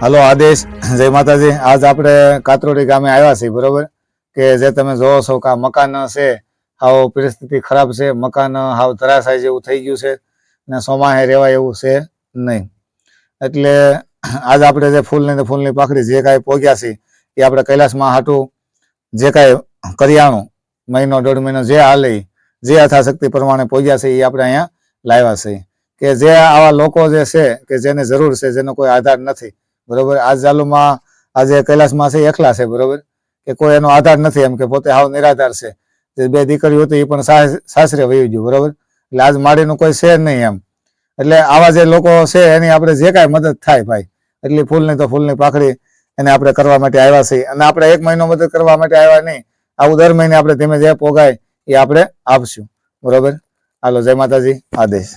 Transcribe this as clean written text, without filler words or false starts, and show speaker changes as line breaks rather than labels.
હાલો આદેશ, જય માતાજી। આજ આપણે કાતરોડી ગામે આવ્યા છીએ, બરોબર કે જે તમે જોવો છો કે આ મકાન છે, હાવ પરિસ્થિતિ ખરાબ છે। મકાન હાવ ધરાશાય જેવું થઈ ગયું છે ને સોમાહે રહેવાય એવું છે નહીં। એટલે આજ આપણે જે ફૂલની પાખડી જે કાંઈ પોગ્યા છે એ આપણે કૈલાસમાં હાટું જે કાંઈ કરિયાણું મહિનો દોઢ મહિનો જે હાલે જે યથાશક્તિ પ્રમાણે પોગ્યા છે એ આપણે અહીંયા લાવ્યા છે કે જે આવા લોકો જે છે કે જેને જરૂર છે, જેનો કોઈ આધાર નથી, બરોબર। આ ચાલુમાં આજે કૈલાસમાં છે એકલા છે, બરોબર કે કોઈ એનો આધાર નથી, એમ કે પોતે હાવ નિરાધાર છે। જે બે દીકરીઓ હતી એ પણ સાસરે વહી ગયું, બરોબર। એટલે આજ માડીનું કોઈ છે નહીં એમ। એટલે આવા જે લોકો છે એની આપણે જે કાંઈ મદદ થાય ભાઈ, એટલી ફૂલની પાખડી એને આપણે કરવા માટે આવ્યા છીએ। અને આપણે એક મહિનો મદદ કરવા માટે આવ્યા નહીં, આવું દર મહિને આપણે ધીમે જે પોગાય એ આપણે આપશું, બરોબર। હાલો, જય માતાજી, આદેશ।